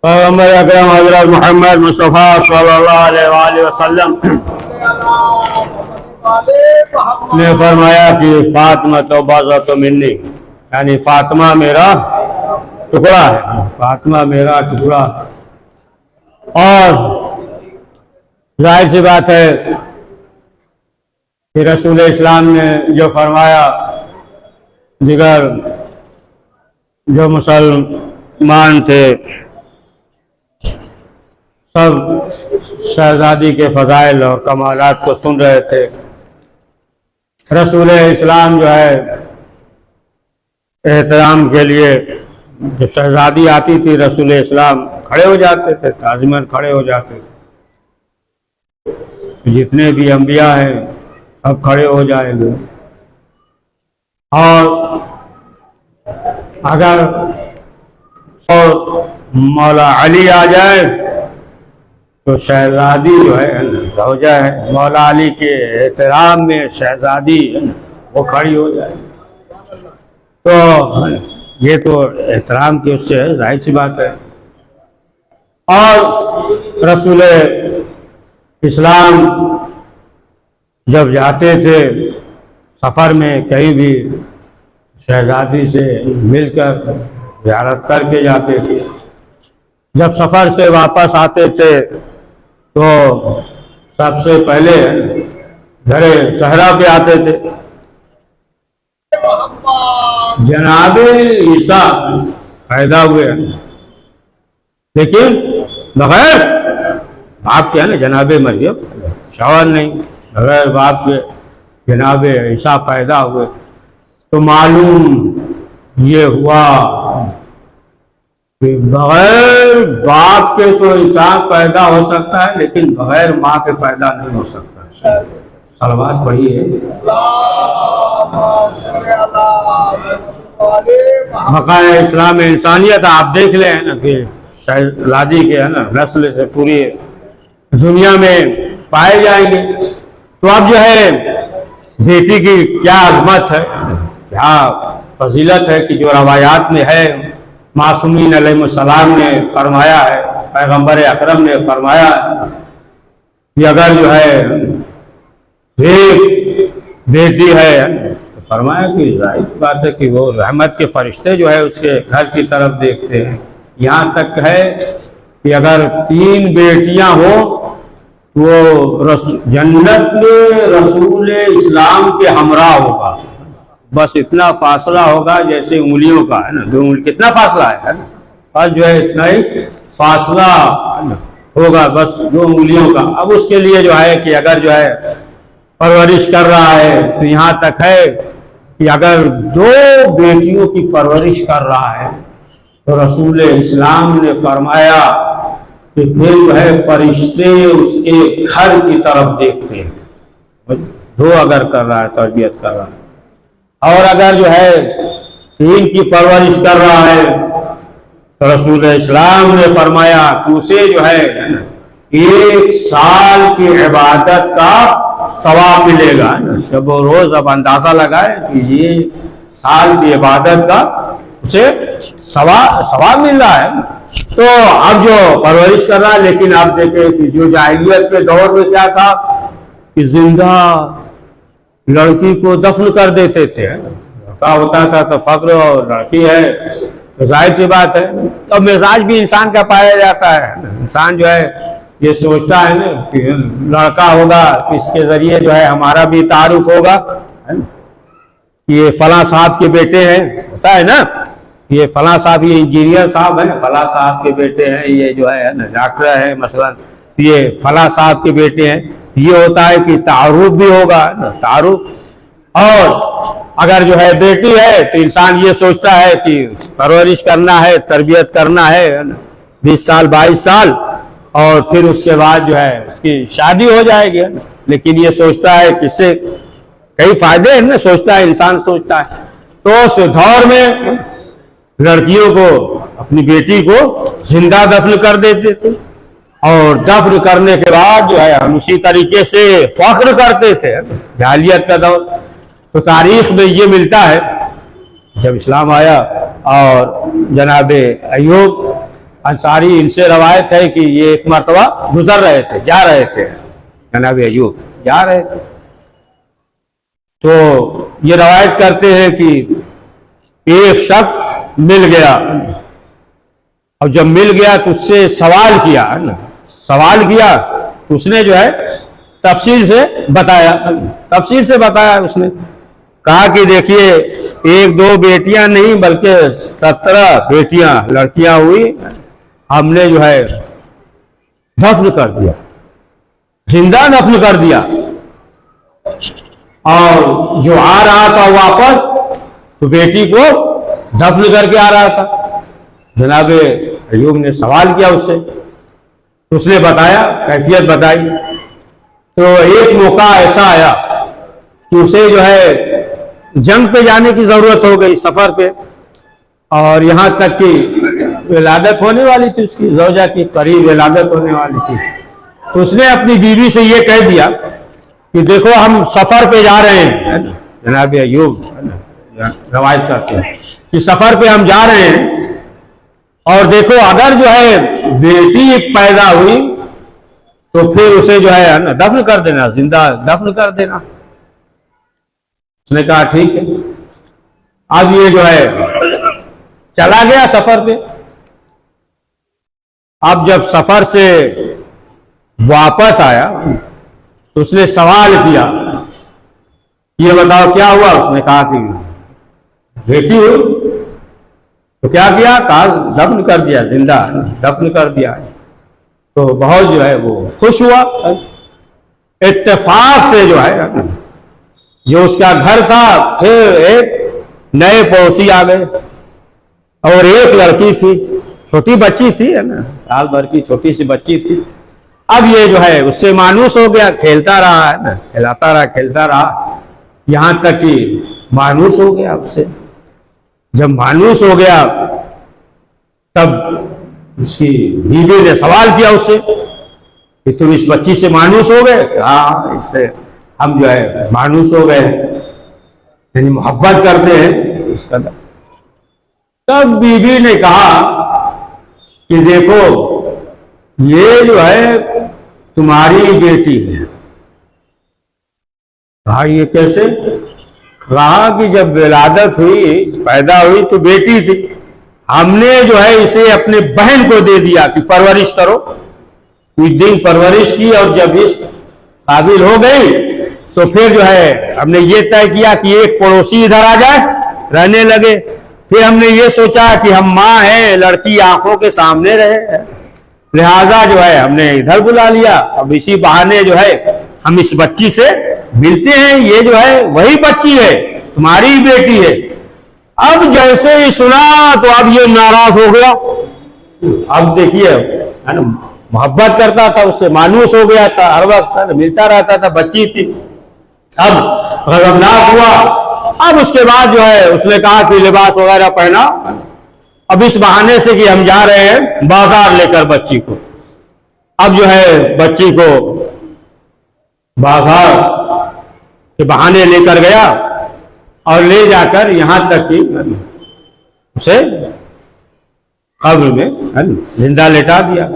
پیغمبر اکرم حضرت محمد مصطفیٰ صلی اللہ علیہ وآلہ وسلم نے فرمایا کہ فاطمہ تو بضعۃ منی، یعنی فاطمہ میرا ٹکڑا ہے، فاطمہ میرا ٹکڑا۔ اور ظاہر سی بات ہے کہ رسول اسلام نے جو فرمایا، دیگر جو مسلمان تھے سب شہزادی کے فضائل اور کمالات کو سن رہے تھے۔ رسول اسلام جو ہے احترام کے لیے جب شہزادی آتی تھی رسول اسلام کھڑے ہو جاتے تھے، تعظیماً کھڑے ہو جاتے تھے۔ جتنے بھی انبیاء ہیں سب کھڑے ہو جائیں گے، اور اگر مولا علی آ جائے تو شہزادی جو ہے زوجہ ہے، مولا علی کے احترام میں شہزادی وہ کھڑی ہو جائے، تو یہ تو احترام کی اس سے ظاہر سی بات ہے۔ اور رسول اسلام جب جاتے تھے سفر میں کہیں بھی شہزادی سے مل کر زیارت کر کے جاتے تھے۔ جب سفر سے واپس آتے تھے تو سب سے پہلے گھر صحرا پہ آتے تھے۔ جناب عیسیٰ پیدا ہوئے لیکن بغیر باپ کے، ہے نا، جناب مریم شوہر نہیں، بغیر باپ کے جناب عیسیٰ پیدا ہوئے، تو معلوم یہ ہوا کہ بغیر باپ کے تو انسان پیدا ہو سکتا ہے لیکن بغیر ماں کے پیدا نہیں ہو سکتا۔ صلوات پڑھیے۔ بقائے اسلام انسانیت آپ دیکھ لیں نا کہ شہزادی کے، ہے نا، نسل سے پوری دنیا میں پائے جائیں گے۔ تو اب جو ہے بیٹی کی کیا عظمت ہے، کیا فضیلت ہے کہ جو روایات میں ہے، معصومین علیہ السلام نے فرمایا ہے، پیغمبر اکرم نے فرمایا کہ اگر جو ہے ایک بیٹی ہے تو فرمایا کہ ظاہر بات ہے کہ وہ رحمت کے فرشتے جو ہے اس کے گھر کی طرف دیکھتے ہیں۔ یہاں تک ہے کہ اگر 3 بیٹیاں ہوں وہ جنت میں رسول اسلام کے ہمراہ ہوگا، بس اتنا فاصلہ ہوگا جیسے انگلیوں کا، ہے نا، 2 انگلی کتنا فاصلہ ہے نا، بس جو ہے اتنا ہی فاصلہ ہوگا، بس 2 انگلیوں کا۔ اب اس کے لیے جو ہے کہ اگر جو ہے پرورش کر رہا ہے تو یہاں تک ہے کہ اگر 2 بیٹیوں کی پرورش کر رہا ہے تو رسول اسلام نے فرمایا کہ پھر جو ہے فرشتے اس کے گھر کی طرف دیکھتے ہیں۔ 2 اگر کر رہا ہے، تربیت کر رہا ہے، اور اگر جو ہے 3 کی پرورش کر رہا ہے تو رسول اسلام نے فرمایا کہ اسے جو ہے 1 سال کی عبادت کا ثواب ملے گا۔ شب و روز اب اندازہ لگائے کہ یہ سال کی عبادت کا اسے ثواب مل رہا ہے۔ تو اب جو پرورش کر رہا ہے، لیکن آپ دیکھیں کہ جو جاہلیت کے دور میں کیا تھا کہ زندہ لڑکی کو دفن کر دیتے تھے، لڑکا ہوتا تھا تو فقر، اور لڑکی ہے تو ظاہر سی بات ہے۔ اب مزاج بھی انسان کا پایا جاتا ہے، انسان جو ہے یہ سوچتا ہے نا کہ لڑکا ہوگا تو اس کے ذریعے جو ہے ہمارا بھی تعارف ہوگا، یہ فلاں صاحب کے بیٹے ہیں، ہوتا ہے نا، یہ فلاں صاحب، یہ انجینئر صاحب ہیں، فلاں صاحب کے بیٹے ہیں، یہ جو ہے نا ڈاکٹر ہے مثلا، یہ فلاں صاحب کے بیٹے ہیں، یہ ہوتا ہے کہ تعارف بھی ہوگا نا، تعارف۔ اور اگر جو ہے بیٹی ہے تو انسان یہ سوچتا ہے کہ پرورش کرنا ہے، تربیت کرنا ہے 20 سال 22 سال، اور پھر اس کے بعد جو ہے اس کی شادی ہو جائے گی، لیکن یہ سوچتا ہے کہ اس سے کئی فائدے ہیں نا، سوچتا ہے انسان، سوچتا ہے۔ تو اس دور میں لڑکیوں کو، اپنی بیٹی کو زندہ دفن کر دیتے تھے، اور دفن کرنے کے بعد جو ہے ہم اسی طریقے سے فخر کرتے تھے۔ جاہلیت کا دور تو تاریخ میں یہ ملتا ہے، جب اسلام آیا اور جناب ایوب انصاری، ان سے روایت ہے کہ یہ ایک مرتبہ گزر رہے تھے، جا رہے تھے، جناب ایوب جا رہے تھے، تو یہ روایت کرتے ہیں کہ ایک شخص مل گیا، اور جب مل گیا تو اس سے سوال کیا تو اس نے جو ہے تفصیل سے بتایا، اس نے کہا کہ دیکھیے، ایک دو بیٹیاں نہیں بلکہ 17 بیٹیاں، لڑکیاں ہوئی، ہم نے جو ہے دفن کر دیا، زندہ دفن کر دیا، اور جو آ رہا تھا واپس تو بیٹی کو دفن کر کے آ رہا تھا۔ جناب ایوب نے سوال کیا اس سے، اس نے بتایا، کیفیت بتائی، تو ایک موقع ایسا آیا کہ اسے جو ہے جنگ پہ جانے کی ضرورت ہو گئی، سفر پہ، اور یہاں تک کہ ولادت ہونے والی تھی، اس کی زوجہ کی قریب ولادت ہونے والی تھی، تو اس نے اپنی بیوی سے یہ کہہ دیا کہ دیکھو ہم سفر پہ جا رہے ہیں، جناب ایوب روایت کرتے ہیں کہ سفر پہ ہم جا رہے ہیں، اور دیکھو اگر جو ہے بیٹی پیدا ہوئی تو پھر اسے جو ہے دفن کر دینا، زندہ دفن کر دینا۔ اس نے کہا ٹھیک ہے۔ اب یہ جو ہے چلا گیا سفر پہ، اب جب سفر سے واپس آیا تو اس نے سوال کیا، یہ بتاؤ کیا ہوا؟ اس نے کہا کہ بیٹی ہوئی، تو کیا کیا؟ کہا دفن کر دیا، زندہ دفن کر دیا۔ تو بہت جو ہے وہ خوش ہوا، اتفاق سے جو ہے جو اس کا گھر تھا، پھر ایک نئے پڑوسی آ گئے، اور ایک لڑکی تھی، چھوٹی بچی تھی، سال بھر کی چھوٹی سی بچی تھی۔ اب یہ جو ہے اس سے مانوس ہو گیا، کھیلتا رہا ہے نا، کھیلتا رہا، یہاں تک کہ مانوس ہو گیا اس سے۔ جب مانوس ہو گیا تب اس کی بیوی نے سوال کیا اس سے کہ تم اس بچی سے مانوس ہو گئے؟ ہاں، اس سے ہم جو ہے مانوس ہو گئے، یعنی محبت کرتے ہیں اس کا۔ تب بیوی نے کہا کہ دیکھو یہ جو ہے تمہاری بیٹی ہے۔ کہا یہ کیسے؟ کہا کہ جب ولادت ہوئی، پیدا ہوئی تو بیٹی تھی، ہم نے جو ہے اسے اپنے بہن کو دے دیا کہ پرورش کرو، کچھ دن پرورش کی، اور جب اس قابل ہو گئی تو پھر جو ہے ہم نے یہ طے کیا کہ ایک پڑوسی ادھر آ جائے، رہنے لگے۔ پھر ہم نے یہ سوچا کہ ہم ماں ہیں، لڑکی آنکھوں کے سامنے رہے، لہذا جو ہے ہم نے ادھر بلا لیا، اب اسی بہانے جو ہے ہم اس بچی سے ملتے ہیں، یہ جو ہے وہی بچی ہے، تمہاری بیٹی ہے۔ اب جیسے ہی سنا تو اب یہ ناراض ہو گیا۔ اب دیکھیے محبت کرتا تھا اس سے، مانوس ہو گیا تھا، ہر وقت ملتا رہتا تھا، بچی تھی، اب غضبناک ہوا۔ اب اس کے بعد جو ہے اس نے کہا کہ لباس وغیرہ پہنا، اب اس بہانے سے کہ ہم جا رہے ہیں بازار لے کر بچی کو، اب جو ہے بچی کو بازار کے بہانے لے کر گیا، اور لے جا کر یہاں تک کہ اسے قبر میں زندہ لٹا دیا،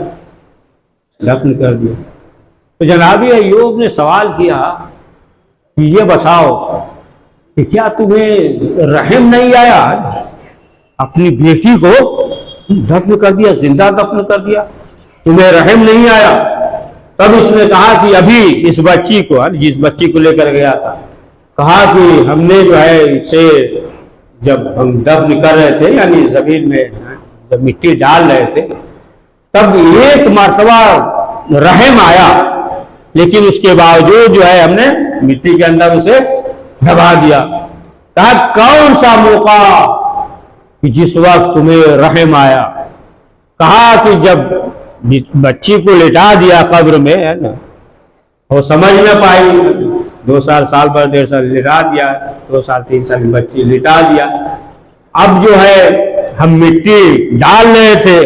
دفن کر دیا۔ تو جناب ایوب نے سوال کیا کہ یہ بتاؤ کہ کیا تمہیں رحم نہیں آیا؟ اپنی بیٹی کو دفن کر دیا، زندہ دفن کر دیا، تمہیں رحم نہیں آیا؟ تب اس نے کہا کہ ابھی اس بچی کو، جس بچی کو لے کر گیا تھا، کہا کہ ہم نے جو ہے اسے جب ہم دفن کر رہے تھے، یعنی زمین میں جب مٹی ڈال رہے تھے، تب ایک مرتبہ رحم آیا، لیکن اس کے باوجود جو ہے ہم نے مٹی کے اندر اسے دبا دیا۔ کہا کون سا موقع کہ جس وقت تمہیں رحم آیا؟ کہا کہ جب بچی کو لٹا دیا قبر میں، ہے نا، وہ سمجھ نہ پائی، 2 سال، سال بھر، 1.5 سال لٹا دیا، 2 سال 3 سال بچی لٹا دیا، اب جو ہے ہم مٹی ڈال رہے تھے،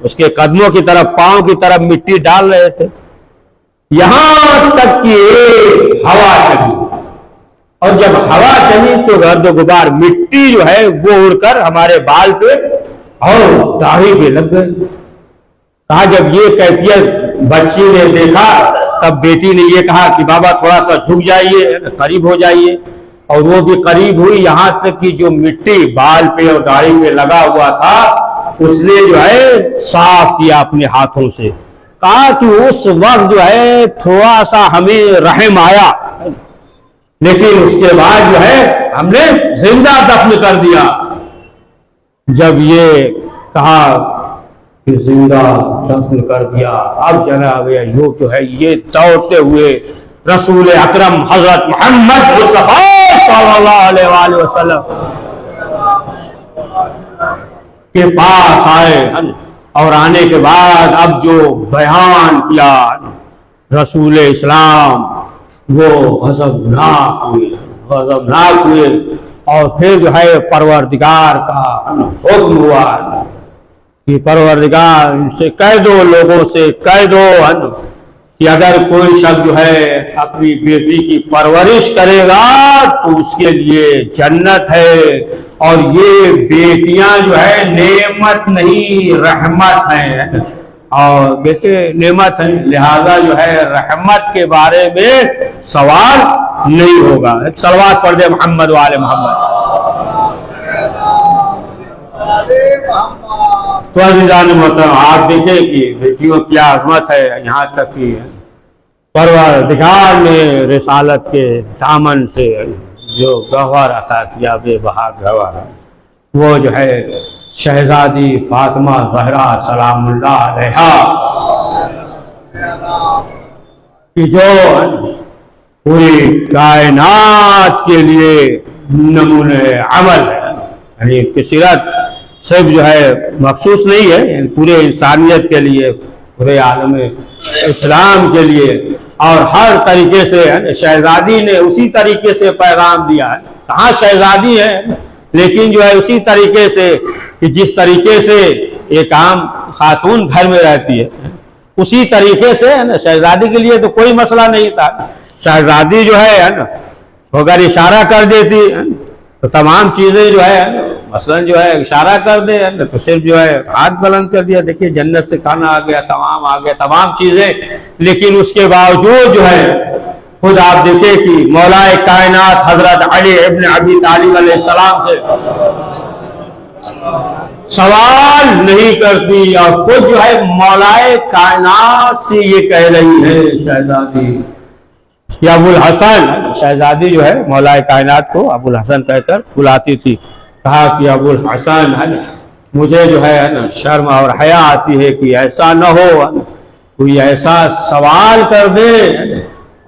اس کے قدموں کی طرف، پاؤں کی طرف مٹی ڈال رہے تھے، یہاں تک کہ ایک ہوا چلی، اور جب ہوا چلی تو گرد و غبار مٹی جو ہے وہ اڑ کر ہمارے بال پہ اور داڑھی پہ لگ گئی۔ کہا جب یہ کیفیت بچی نے دیکھا تب بیٹی نے یہ کہا کہ بابا تھوڑا سا جھک جائیے، قریب ہو جائیے، اور وہ بھی قریب ہوئی، یہاں تک کہ جو مٹی بال پہ اور داڑھی پہ لگا ہوا تھا اس نے جو ہے صاف کیا اپنے ہاتھوں سے۔ کہا کہ اس وقت جو ہے تھوڑا سا ہمیں رحم آیا، لیکن اس کے بعد جو ہے ہم نے زندہ دفن کر دیا۔ جب یہ کہا کہ زندہ دفن کر دیا، اب جناب ایوب جو ہے یہ دوڑتے ہوئے رسول اکرم حضرت محمد مصطفیٰ صلی اللہ علیہ وآلہ وسلم کے پاس آئے، اور آنے کے بعد اب جو بیان کیا رسول اسلام وہ غضبناک ہوئے، اور پھر جو ہے پروردگار کا حکم ہوا کہ پروردگار ان سے کہہ دو، لوگوں سے کہہ دو کہ اگر کوئی شخص جو ہے اپنی بیٹی کی پرورش کرے گا تو اس کے لیے جنت ہے، اور یہ بیٹیاں جو ہے نعمت نہیں رحمت ہیں، اور بیٹے نعمت ہیں، لہذا جو ہے رحمت کے بارے میں سوال نہیں ہوگا۔ صلوات پڑھ دے محمد وآل محمد۔ تو عزیزان محترم آپ دیکھیں کہ بیٹیوں کی عظمت ہے، یہاں تک کہ پروردگار نے رسالت کے دامن سے جو گوہر عطا کیا، بے بہا گوہر، وہ جو ہے شہزادی فاطمہ زہرا سلام اللہ علیہا کہ جو پوری کائنات کے لیے نمونہ عمل ہے، یعنی کی سیرت صرف جو ہے مخصوص نہیں ہے، پورے انسانیت کے لیے، پورے عالم اسلام کے لیے، اور ہر طریقے سے شہزادی نے اسی طریقے سے پیغام دیا ہے۔ کہاں شہزادی ہے لیکن جو ہے اسی طریقے سے کہ جس طریقے سے ایک عام خاتون گھر میں رہتی ہے اسی طریقے سے شہزادی کے لیے تو کوئی مسئلہ نہیں تھا۔ شہزادی جو ہے اگر اشارہ کر دیتی تو تمام چیزیں جو ہے مثلا جو ہے اشارہ کر دے تو صرف جو ہے ہاتھ بلند کر دیا، دیکھیے جنت سے کھانا آ گیا، تمام آ گیا، تمام چیزیں، لیکن اس کے باوجود جو ہے خود آپ دیکھیں کہ مولا کائنات حضرت علی ابن ابی طالب علیہ السلام سے سوال نہیں کرتی، اور خود جو ہے مولا کائنات سے یہ کہہ رہی ہے شہزادی یا ابو الحسن، شہزادی جو ہے مولا کائنات کو ابو الحسن کہہ کر بلاتی تھی۔ کہا کہ ابو الحسن مجھے جو ہے شرم اور حیا آتی ہے کہ ایسا نہ ہو کوئی ایسا سوال کر دے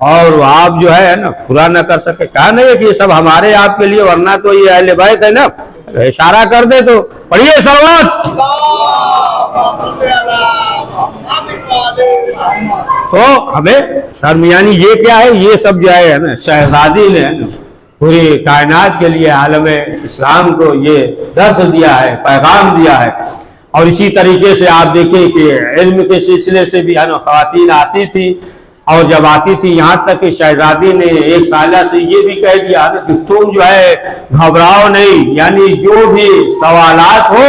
اور آپ جو ہے پورا نہ کر سکے۔ کہا نہیں کہ یہ سب ہمارے آپ کے لیے، ورنہ تو یہ اہل بیت ہے نا، اشارہ کر دے تو پڑھیے صلوات۔ تو ہمیں شرم یعنی یہ کیا ہے، یہ سب جو ہے نا شہزادی نے پوری کائنات کے لیے عالم اسلام کو یہ درس دیا ہے، پیغام دیا ہے۔ اور اسی طریقے سے آپ دیکھیں کہ علم کے سلسلے سے بھی خواتین آتی تھی، اور جب آتی تھی یہاں تک کہ شہزادی نے ایک سالہ سے یہ بھی کہہ دیا کہ تم جو ہے گھبراؤ نہیں، یعنی جو بھی سوالات ہو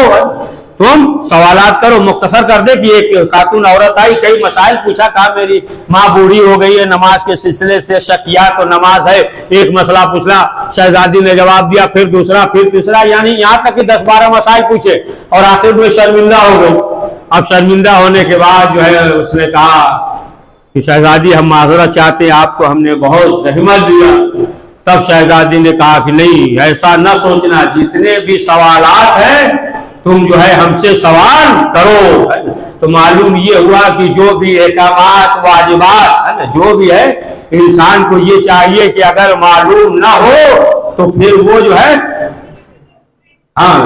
تم سوالات کرو۔ مختصر کر دے کہ ایک خاتون عورت آئی، کئی مسائل پوچھا، کہا میری ماں بوڑھی ہو گئی ہے، نماز کے سلسلے سے شکیات و نماز ہے، ایک مسئلہ پوچھنا، شہزادی نے جواب دیا، پھر دوسرا، پھر تیسرا، یعنی یہاں تک کہ 10-12 مسائل پوچھے، اور آخر میں شرمندہ ہو گئی۔ اب شرمندہ ہونے کے بعد جو ہے اس نے کہا کہ شہزادی ہم معذرت چاہتے ہیں، آپ کو ہم نے بہت زحمت دیا۔ تب شہزادی نے کہا کہ نہیں، ایسا نہ سوچنا، جتنے بھی سوالات ہیں تم جو ہے ہم سے سوال کرو۔ تو معلوم یہ ہوا کہ جو بھی احکامات واجبات جو بھی ہے انسان کو یہ چاہیے کہ اگر معلوم نہ ہو تو پھر وہ جو ہے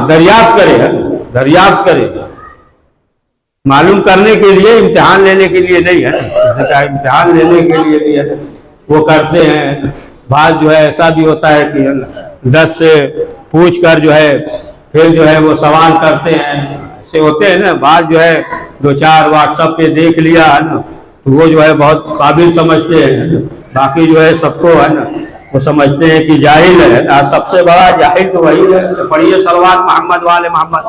دریافت کرے، معلوم کرنے کے لیے، امتحان لینے کے لیے نہیں ہے، امتحان لینے کے لیے بھی ہے وہ کرتے ہیں۔ بعض جو ہے ایسا بھی ہوتا ہے کہ 10 سے پوچھ کر جو ہے پھر جو ہے وہ سوال کرتے ہیں، ایسے ہوتے ہیں نا بعض جو ہے دو چار واٹس ایپ پہ دیکھ لیا ہے نا تو وہ جو ہے بہت قابل سمجھتے ہیں، باقی جو ہے سب کو ہے نا وہ سمجھتے ہیں کہ جاہل ہے، سب سے بڑا جاہل تو وہی ہے۔ پڑھیے صلوات محمد والے محمد۔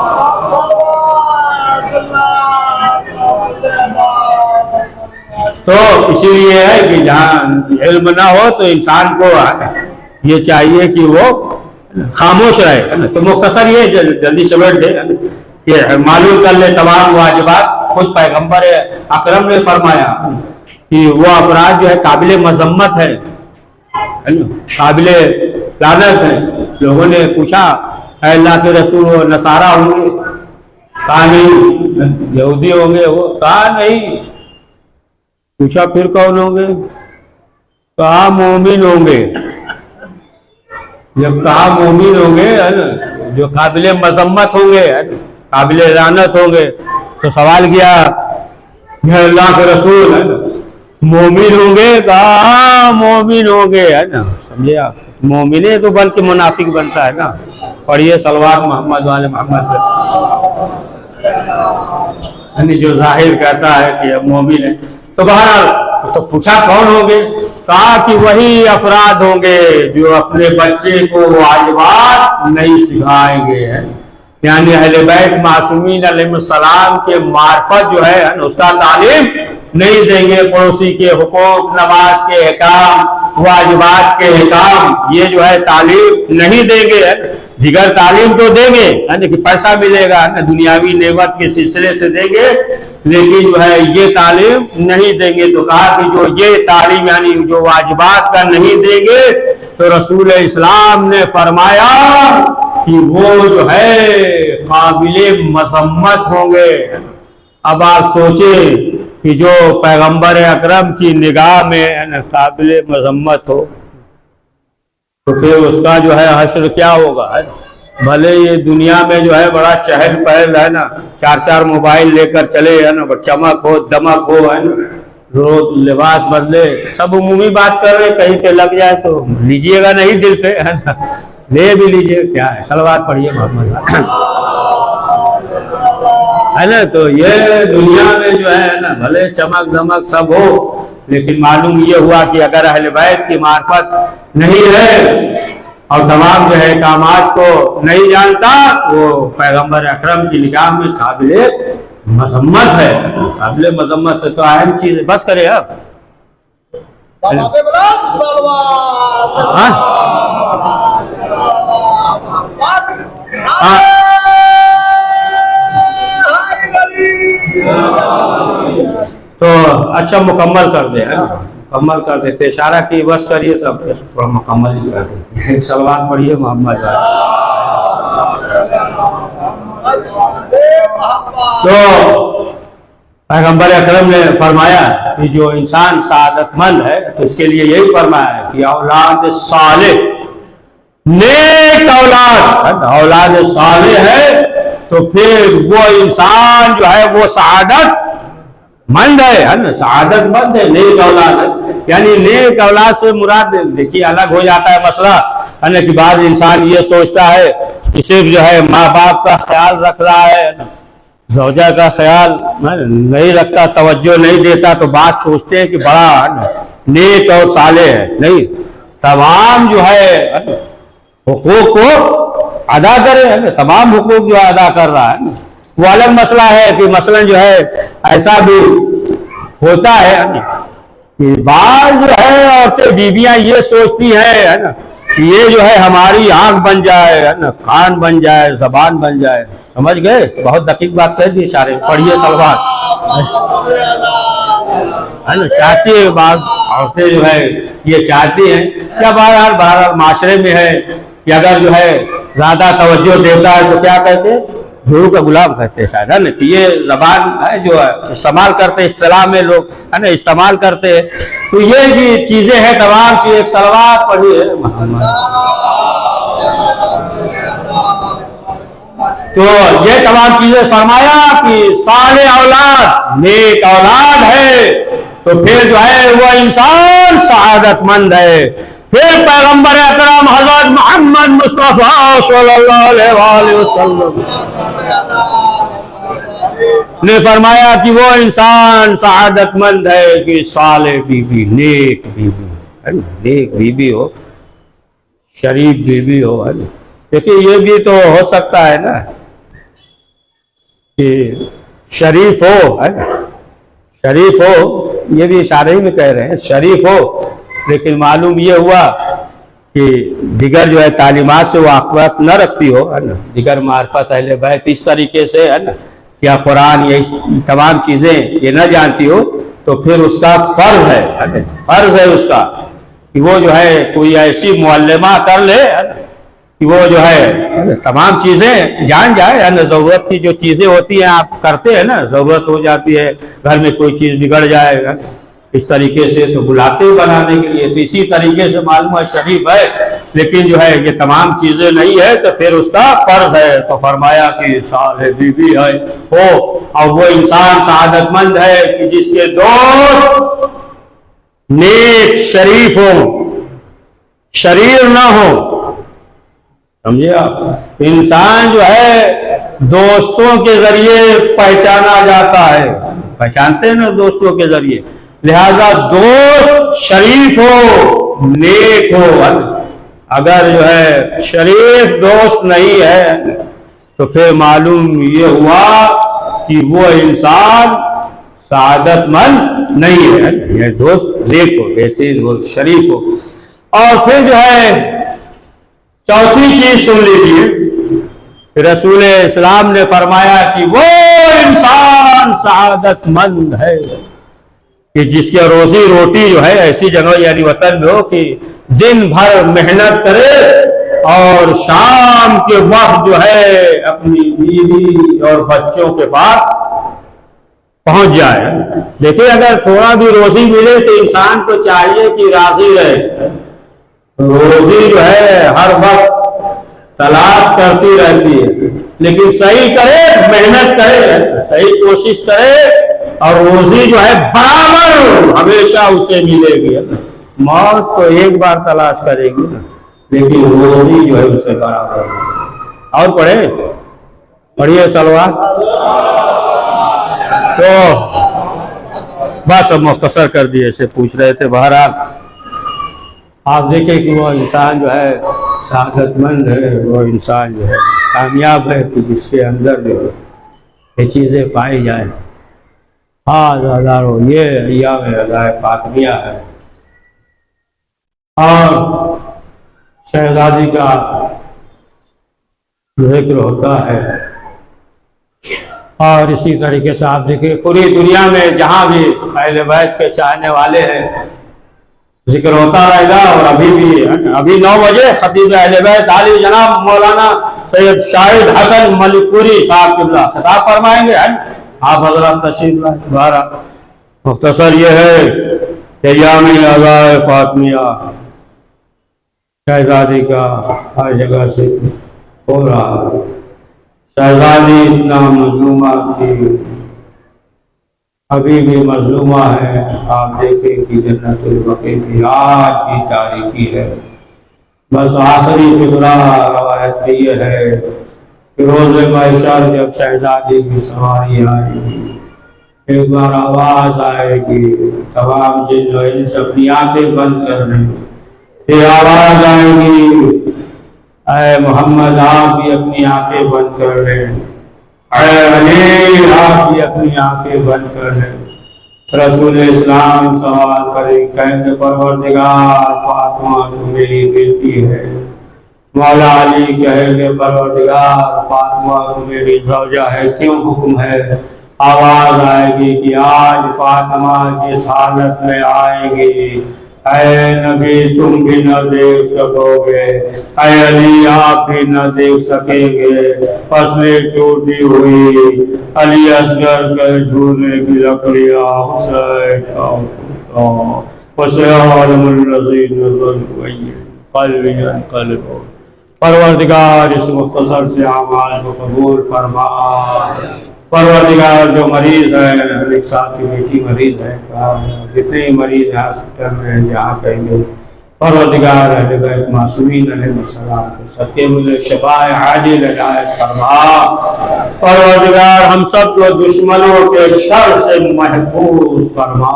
تو اسی لیے ہے کہ جہاں علم نہ ہو تو انسان کو یہ چاہیے کہ وہ خاموش رہے، تو مختصر یہ جلدی سمیٹ دے کہ معلوم کر لے تمام واجبات۔ خود پیغمبر اکرم نے فرمایا کہ وہ افراد جو ہے قابل مذمت ہے، قابل لعنت ہے۔ لوگوں نے پوچھا اے اللہ کے رسول وہ نصارہ ہوں گے؟ کہا نہیں۔ یہودی ہوں گے؟ وہ کہا نہیں۔ پوچھا پھر کون ہوں گے؟ کہا مومن ہوں گے۔ جب کہا مومن ہوں گے جو قابل مذمت ہوں گے، قابل لعنت ہوں گے، تو سوال کیا کہ اللہ کے رسول ہے نا مومن ہوں گے؟ کہا مومن ہوں گے، ہے نا، سمجھے آپ؟ مومن ہے تو بلکہ منافق بنتا ہے نا۔ پڑھیے صلوات محمد والے محمد۔ یعنی جو ظاہر کہتا ہے کہ مومن ہے، تو بہرحال تو پوچھا کون ہوں گے؟ کہا کہ وہی افراد ہوں گے جو اپنے بچے کو واجبات نہیں سکھائیں گے، یعنی اہل بیت معصومین علیہ السلام کے معرفت جو ہے اس کا تعلیم نہیں دیں گے، پڑوسی کے حقوق، نماز کے احکام، واجبات کے احکام، یہ جو ہے تعلیم نہیں دیں گے۔ دیگر تعلیم تو دیں گے، کہ پیسہ ملے گا، دنیاوی نعمت کے سلسلے سے دیں گے، لیکن جو ہے یہ تعلیم نہیں دیں گے۔ تو کہا کہ جو یہ تعلیم یعنی جو واجبات کا نہیں دیں گے تو رسول اسلام نے فرمایا کہ وہ جو ہے قابل مذمت ہوں گے۔ اب آپ سوچیں کہ جو پیغمبر اکرم کی نگاہ میں قابل مذمت ہو تو پھر اس کا جو ہے حشر کیا ہوگا؟ بھلے یہ دنیا میں جو ہے بڑا چہل پہل ہے نا، چار چار موبائل لے کر چلے ہے نا، چمک ہو دمک ہو ہے نا، روز لباس بدلے، سب عمومی بات کر رہے، کہیں پہ لگ جائے تو لیجئے گا نہیں دل پہ، ہے نا، لے بھی لیجئے، کیا ہے؟ صلوات پڑھیے محمد ہے نا۔ تو یہ دنیا میں جو ہے نا بھلے چمک دمک سب ہو، لیکن معلوم یہ ہوا کہ اگر اہل بیت کی معرفت نہیں ہے اور تمام جو ہے احکامات کو نہیں جانتا، وہ پیغمبر اکرم کی نگاہ میں قابل مذمت ہے، قابل مذمت ہے۔ تو اہم چیز بس کرے اب تو اچھا مکمل کر دے، مکمل کر دیتے، اشارہ کی بس کریے تب تھوڑا مکمل ہی کر دیتے۔ ایک سلوات پڑھیے محمد۔ تو پیغمبر اکرم نے فرمایا کہ جو انسان سعادت مند ہے تو اس کے لیے یہی فرمایا ہے کہ اولاد صالح، نیک اولاد صالح ہے تو پھر وہ انسان جو ہے وہ سعادت مند ہے نا، سعادت مند ہے، نیک اولاد ہے۔ یعنی نیک اولاد سے مراد دیکھیے الگ ہو جاتا ہے مسئلہ، ہے نا، کہ بعض انسان یہ سوچتا ہے کہ صرف جو ہے ماں باپ کا خیال رکھ رہا ہے، زوجہ کا خیال نہیں رکھتا، توجہ نہیں دیتا، تو بات سوچتے ہیں کہ بڑا نیک اور صالح ہے۔ نہیں، تمام جو ہے حقوق کو ادا کرے، تمام حقوق جو ادا کر رہا ہے، وہ الگ مسئلہ ہے کہ مثلا جو ہے ایسا بھی ہوتا ہے کہ بعض جو ہے عورتیں بیویاں یہ سوچتی ہے نا کہ یہ جو ہے ہماری آنکھ بن جائے، ہے نا، کان بن جائے، زبان بن جائے، سمجھ گئے؟ بہت دقیق بات کہہ دی اشارے، پڑھیے سلوات، ہے نا، چاہتی ہے بعض عورتیں جو ہے یہ چاہتی ہیں، کیا بہرحال معاشرے میں ہے کہ اگر جو ہے زیادہ توجہ دیتا ہے تو کیا کہتے ہیں؟ جھوڑو کا غلام کہتے ہیں شاید، ہے نا، کہ یہ زبان ہے جو ہے استعمال کرتے، اصطلاح میں لوگ ہے نا استعمال کرتے ہیں۔ تو یہ بھی چیزیں ہیں، تمام چیز ایک صلوات پڑھیے محمد۔ تو یہ تمام چیزیں فرمایا کہ صالح اولاد، نیک اولاد ہے تو پھر جو ہے وہ انسان سعادت مند ہے۔ پھر پیغمبر اکرم حضرت محمد مصطفیٰ صلی اللہ علیہ وآلہ وسلم نے فرمایا کہ وہ انسان سعادت مند ہے کہ صالح بیوی، نیک بیوی ہے، نیک بیوی ہو، شریف بیوی ہو. دیکھیے یہ بھی تو ہو سکتا ہے نا کہ شریف ہو، شریف ہو، یہ بھی اشارے میں کہہ رہے ہیں شریف ہو، لیکن معلوم یہ ہوا کہ دیگر جو ہے تعلیمات سے وہ واقفیت نہ رکھتی ہو، ہے نا، دیگر معرفت اہل بیت اس طریقے سے، ہے نا، یا قرآن یا تمام چیزیں یہ نہ جانتی ہو، تو پھر اس کا فرض ہے، فرض ہے اس کا کہ وہ جو ہے کوئی ایسی معلمہ کر لے کہ وہ جو ہے تمام چیزیں جان جائے، ہے نا. ضرورت کی جو چیزیں ہوتی ہیں آپ کرتے ہیں نا، ضرورت ہو جاتی ہے، گھر میں کوئی چیز بگڑ جائے گا اس طریقے سے تو بلاتے ہیں بنانے کے لیے، تو اسی طریقے سے معلوم ہے شریف ہے، لیکن جو ہے یہ تمام چیزیں نہیں ہے تو پھر اس کا فرض ہے. تو فرمایا کہ صالح بیوی ہے ہو، اور وہ انسان سعادت مند ہے کہ جس کے دوست نیک شریف ہو، شریر نہ ہو. سمجھے آپ؟ انسان جو ہے دوستوں کے ذریعے پہچانا جاتا ہے، پہچانتے ہیں نا دوستوں کے ذریعے، لہذا دوست شریف ہو، نیک ہو. اگر جو ہے شریف دوست نہیں ہے تو پھر معلوم یہ ہوا کہ وہ انسان سعادت مند نہیں ہے، یہ دوست نیک ہو، بہترین ہو، شریف ہو. اور پھر جو ہے چوتھی چیز سن لیجیے، رسول اسلام نے فرمایا کہ وہ انسان سعادت مند ہے کہ جس کی روزی روٹی جو ہے ایسی جگہ یعنی وطن میں ہو کہ دن بھر محنت کرے اور شام کے وقت جو ہے اپنی بیوی اور بچوں کے پاس پہنچ جائے. دیکھیں اگر تھوڑا بھی روزی ملے تو انسان کو چاہیے کہ راضی رہے. روزی جو ہے ہر وقت تلاش کرتی رہتی ہے، لیکن صحیح کرے، محنت کرے، صحیح کوشش کرے، اور روزی جو ہے برابر ہمیشہ اسے ملے گی. موت تو ایک بار تلاش کرے گی نا، لیکن روزی جو ہے اسے برابر. اور پڑھیے سلوات. تو بس اب مختصر کر دیے، ایسے پوچھ رہے تھے. بہرحال آپ دیکھیں کہ وہ انسان جو ہے سعادت مند ہے، وہ انسان جو ہے کامیاب ہے کہ جس کے اندر جو ہے یہ چیزیں پائی جائیں. ہزاروں یہ ایام رضائے فاطمیہ ہے، اور شہزادی کا ذکر ہوتا ہے. اور اسی طریقے سے آپ دیکھیں پوری دنیا میں جہاں بھی اہل بیت کے چاہنے والے ہیں ذکر ہوتا رہے گا. اور ابھی 9 بجے خطیب اہل بیت عالی جناب مولانا سید شاہد حسن ملک پوری صاحب قبلہ خطاب فرمائیں گے. آپ حضرات تشریف لائیں. دوبارہ مختصر یہ ہے کہ ایام رضائے فاطمیہ شہزادی کا ہر جگہ سے ہو رہا. شہزادی اتنا مظلومہ تھی، ابھی بھی مظلومہ ہے. آپ دیکھیں کہ جنت البقیع کی آج بھی تاریخی ہے. بس آخری ٹکڑا روایت میں یہ ہے کہ روز محشر جب شہزادی کی سواری آئے گی، ایک بار آواز آئے گی، تمام جن و انس اپنی آنکھیں بند کر لیں. پھر آواز آئے گی، اے محمد آپ بھی اپنی آنکھیں بند کر لیں، اے علی آپ بھی اپنی آنکھیں بند کر لیں. رسول اسلام سوال کریں، کہیں کہ پروردگار فاطمہ تو میری بیٹی ہے. مولا علی کہیں کہ پروردگار فاطمہ تو میری زوجہ ہے، کیوں حکم ہے؟ آواز آئے گی کہ آج فاطمہ جس حالت میں آئے گی، اے نبی تم بھی نہ دیکھ سکو گے، اے علی آپ بھی نہ دیکھ سکیں گے. فصلیں ٹوٹی ہوئی، علی اصغر کے جھولنے کی لکڑیاں، عالم الذین نزل قلب ينقلب. پروردگار اس مختصر سے اعمال کو قبول فرما. پروردگار جو مریض ہے، ایک ساتھ کی بیٹی مریض ہے، جتنے مریض ہیں ہاسپٹل میں جہاں کہیں گے پروردگار اہل بیت معصومین علیہ السلام کے صدقے مجھے شفاء عاجل عنایت فرما۔ پروردگار ہم سب کو دشمنوں کے شر سے محفوظ فرما۔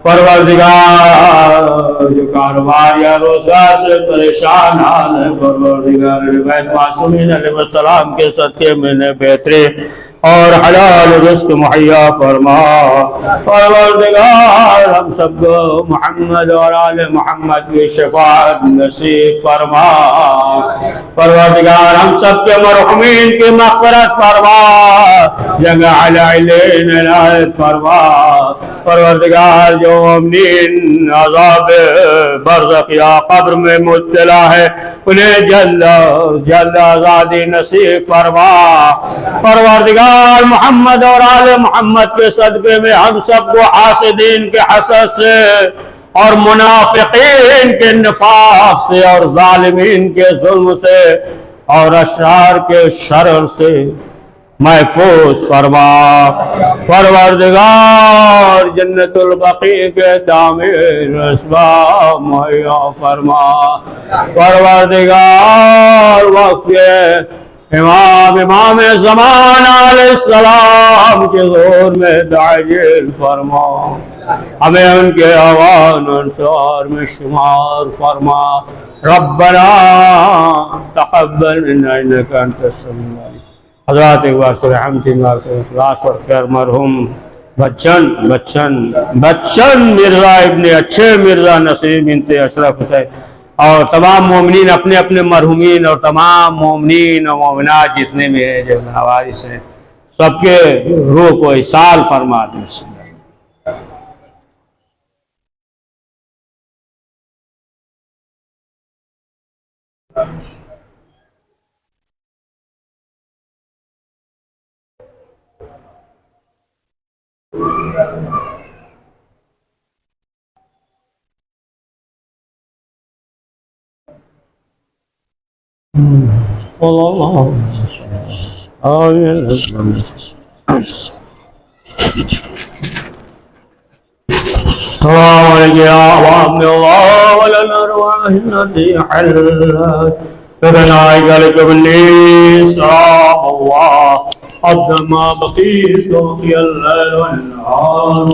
پروردگار جو کاروبار یا روزگار سے پریشان حال ہے، پروردگار اہل بیت معصومین علیہ السلام کے صدقے میں نے بہتری اور حلال رزق مہیا فرما۔ پروردگار ہم سب کو محمد اور آل محمد کی شفاعت نصیب فرما۔ پروردگار ہم سب کے مرحومین کی مغفرت فرما، جگہ علیہم عنایت فرما۔ پروردگار جو مومنین عذاب برزخ یا قبر میں مبتلا ہے انہیں جلد آزادی نصیب فرما۔ پروردگار محمد اور آل محمد کے صدقے میں ہم سب کو حاسدین کے حسد سے اور منافقین کے نفاق سے اور ظالمین کے ظلم سے اور اشرار کے شرر سے محفوظ فرما۔ پروردگار جنت البقیع کے تعمیر اسباب مہیا فرما۔ پروردگار وقت امام زمان علیہ السلام کے ظہور میں تعجیل فرما، ہمیں ان کے اعوان انصار میں شمار فرما۔ ربنا تقبل منا انک انت السمیع العلیم۔ حضرات ایک بار سورہ حمد تین بار سورہ اخلاص پڑھ کر مرحوم بچن مرزا ابن اچھے مرزا نصیر بنت اشرف حسین اور تمام مومنین اپنے اپنے مرحومین اور تمام مومنین اور مومنات جتنے بھی ہیں جو حوارث ہیں سب کے روح کو ایصال فرما دیں۔ عبد ما بقيت في الليل والنهار